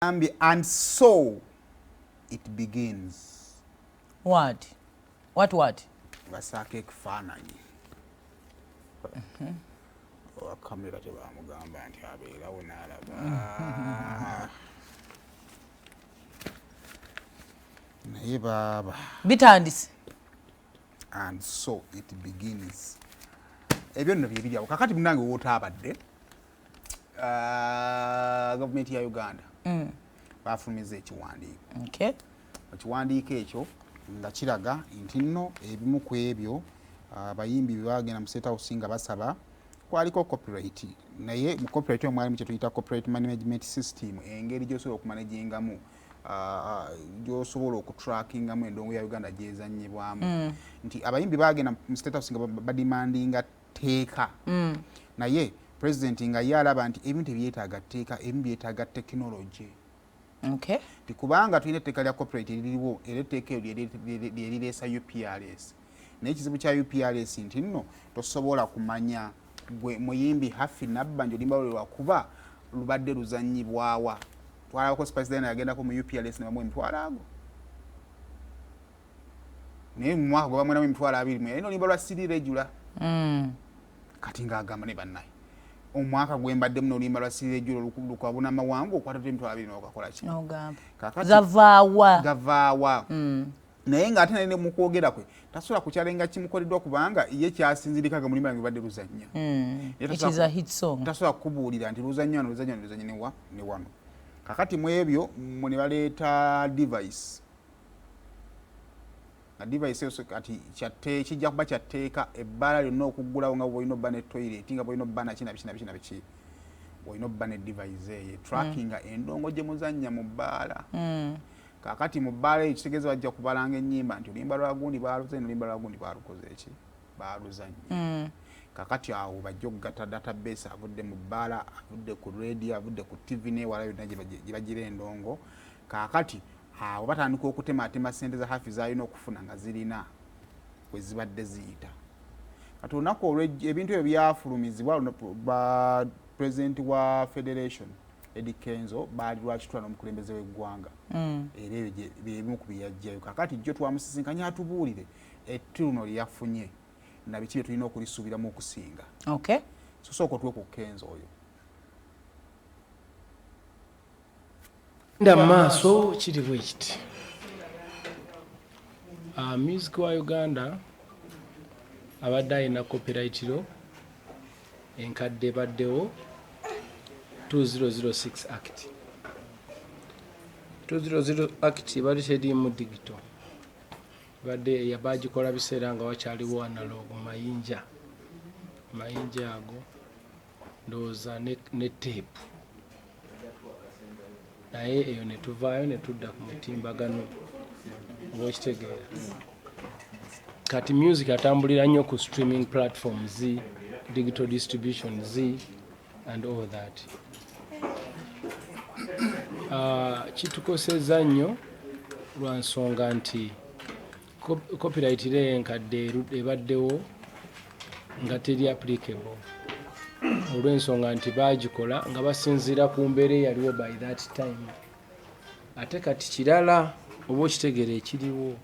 And so it begins. What? Basake kufaananyi. Kamera tebamugamba nti abeerawo n'alaba. Naye baaba. Bitandise. And so it begins. Ebyo nno bye biryawo. Kakati munange wootaabadde. Gavumenti ya Uganda. Bafulumiza ekiwandiiko. Okay. Ekiwandiiko ekyo nga kiraga nti nno ebimu ku ebyo abayimbi bagenda mu State House nga basaba kwaliko copyright. Naye mu copyright omwalimu kye tuyita copyright management system, engeri gy'osobola okumanagingamu gy'osobola okutrackingamu endongo ya Uganda gyezannyibwamu. Nti abayimbi bagenda mu State House nga badimandinga tteeka. Naye President nga ye alaba nti ebintu ebyetaaga tteeka, ebimu byetaaga technology. Okay. Kubanga tulina etteeka lya copyright eririwo era etteeka eryo lye lireesa UPRS. Naye ekizibu kya UPRS nti nno tosobola kumanya gwe muyimbi Hafi Nabbanja olimba lwe kuba lubadde luzannyibwawa. Twalabako Spice Diana yagendako mu UPRS ne bamuwa emitwalo ago. Naye mu mwaka gwe bamwenamu emitwalo 20 yalina olimba lwa CD regular. Kati ng'agamba ne bannaye. Omwaka gwe mbadde muno olimba lwa CD regular lukwabuna mawango okwata emitwalo 20 n'okakola ki? Gavaawa. Naye ng'ate naye mu kwogera kwe tasobola kukyalenga kimukoleddwa kubanga ye kyasinzirikaga mu limba lubadde luzannya. It is a hit song. Tasobola kukubuulira nti luzannya ne wano. Kakati mu ebyo ne baleeta device. Na device eyo kati kijja kuba kyatteeka ebbala lyonna okuggulawo nga bw'olina obba ne toilet nga bw'olina obba nakina biki. Olina obba ne device eyo tracking endongo gye muzannya mu bbaala. Kakati mu bbaala eyo kitegeeza bajja kubalanga ennyimba nti oluyimba lwa gundi baaluzannya oluyimba lwa gundi baalukoze eki baaluzannya. Kakati awo bajja okugatta database avudde mu bbaala, avudde ku radio, avudde ku TV n'ewala yonna gye bagira endongo. Kakati awo batandika okutematema ssente za Hafi z'alina okufuna nga zirina we zibadde ziyita. Kati olunaku ebintu ebyo byafulumizibwa ba President wa Federation Eddie Kenzo baali lwakitwala n'omukulembeze w'eggwanga. Era ebyo by'ebimu ku bye yaggyayo. Kakati jjo twamusisinkanye atubuulire ettu luno lye yafunye na biki bye tulina okulisuubiramu okusinga. Okay. So sooka otuwe ku Kenzo oyo. Nda maaso kiri bwe kiti. Music wa Uganda abadde alina copyright lo enkadde baddewo 2006 Act. 2006 Act bali tedi mu digital. Badde yabagikola biseera nga wakyaliwo analog mayinja ago ndowooza ne tape. Naye eyo ne tuvaayo ne tudda ku mutimbagano bw'okitegeera. Kati music atambulira nnyo ku streaming platforms, digital distribution, and all that. Kitukosezza nnyo lwa nsonga nti copyright le enkadde ebaddewo nga teri applicable. Olw'ensonga nti baagikola nga basinziira ku mbeera eyaliwo by that time. Ate kati kirala oba okitegeera ekiriwo.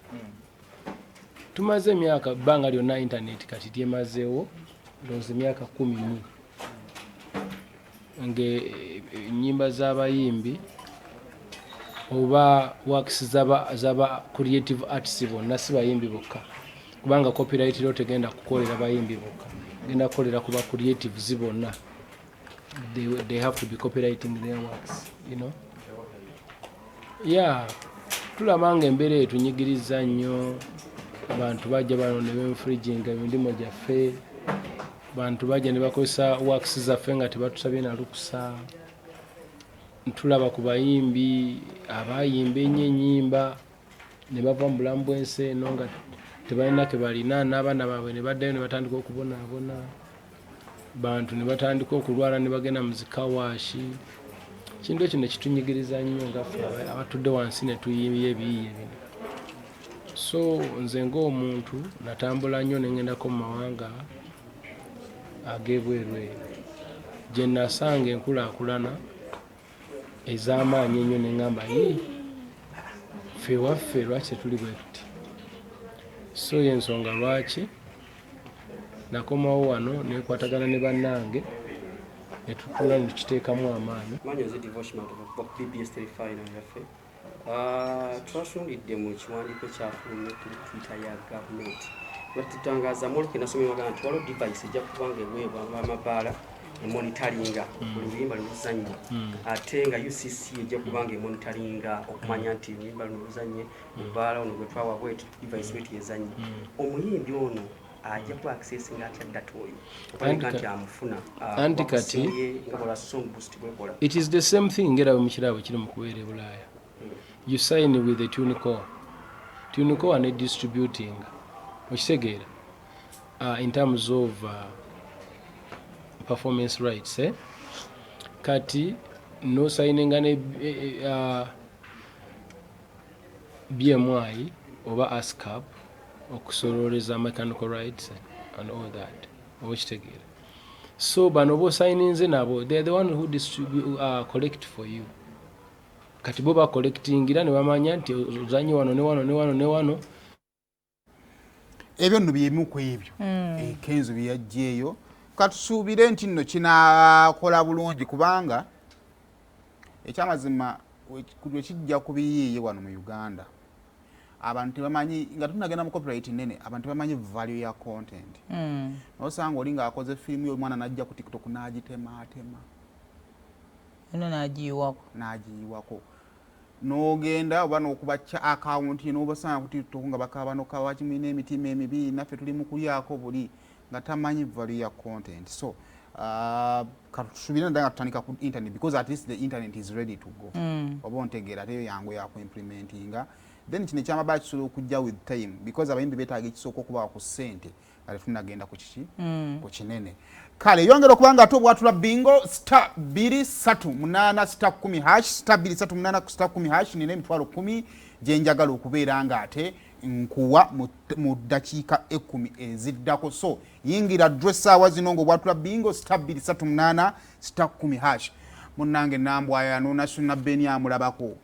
Tumaze emyaka bbanga lyonna internet kati lyemazeewo ndowooza emyaka 10 ng'ennyimba z'abayimbi oba works zaba creative artists bonna si bayimbi bokka. Kubanga copyright lo tegenda kukolera bayimbi bokka. Genda kukolera kuba creatives bonna. They have to be copywriting their works, you know. Yeah. Tulabanga embeera etunyigiriza nnyo. Abantu bajja bano ne benfridginga emirimu gyaffe. Bantu bajja ne bakozesa works zaffe nga tebatusabye na lukusa. Ntulaba ku bayimbi abayimba ennyo ennyimba ne bava mu bulamu bw'ensi eno nga tebalina ke balina n'abaana baabwe ne baddayo ne batandika okubonaabona. Bantu ne batandika okulwala ne bagenda mu zikawashi. Kintu ekyo ne kitunyigiriza nnyo ngaffe abatudde wansi ne tuyiiya ebiyiiye bino. So nze ng'omuntu natambula nnyo ne ngendako mu mawanga ag'ebweru gye nasanga enkulaakulana ez'amaanyi ennyo ne ŋŋamba ffe waffe lwaki tetuli bwe tuti. So y'ensonga lwaki nakomawo wano nekwatagana ne bannange ne tutula ne tukiteekamu amaanyi. Manyoze devotion of BBS Terify na yaffe. Twasundidde mu kiwandiiko kyafulumye kuri Twitter ya gavumenti. Batutangaza muluke nasomye magana nti waliwo device ejja kubanga eweebwa amabaala emonitaringa buli luyimba luzanye ate nga UCC ejja kubanga emonitaringa okumanya nti luyimba luzanye mubaala ono gwe twawa bweti device bweti ezanye. Omuyimbi ono ajja ku access nga atya data oyo okubanga nti amufuna anti kati nga bola song boost bwekola. It is the same thing ngera mu kirabo kiri mu kubeera e Bulaaya. You sign with the TuneCore. TuneCore ne distributing okitegeera in terms of performance rights kati no signinga ne BMI oba ASCAP okusololeza mechanical rights and all that okitegeera. So bano bo signinze nabo they are the one who distribute collect for you. Kati bo ba collectingira ne bamanya nti ozanyi wano ne wano ne wano ne wano. Ebyo nno byemu ku ebyo Kenzo byajjeeyo katusuubire nti nno kinakola bulungi kubanga ekyamazima kwe kijja kubiyiiye wano mu Uganda abantu bamanyi nga tunagenda mu copyright nene abantu bamanyi value ya content osanga oli ng'akoze firimu y'omwana najja ku TikTok n'agitemaatema eno n'agiyiwako n'ogenda oba n'okubaca akawunti n'obasanga ku TikTok nga bakabano kawakimu n'emitima emibi naffe tuli mu kulyako buli nga tamanyi value ya content. So katusuubire nga tutandika ku internet because at least the internet is ready to go oba ontegeera ate yangu yaku implementinga then kino ekyamabala kisobola okujja with time because abayimbi beetaaga ekisooka okubawa ku ssente nga tetunagenda ku kiki ku kinene. Kale yongera okuba nga ate obwatula bingo *238*10# nina emitwalo 10 gye njagala okubeera nga ate nkuwa mu ddakiika 10 eziddako. So yingira ddwe essaawa zino ng'obwatula bingo *238*10#. Munnange Nambwaya n'onasuna Beni amulabako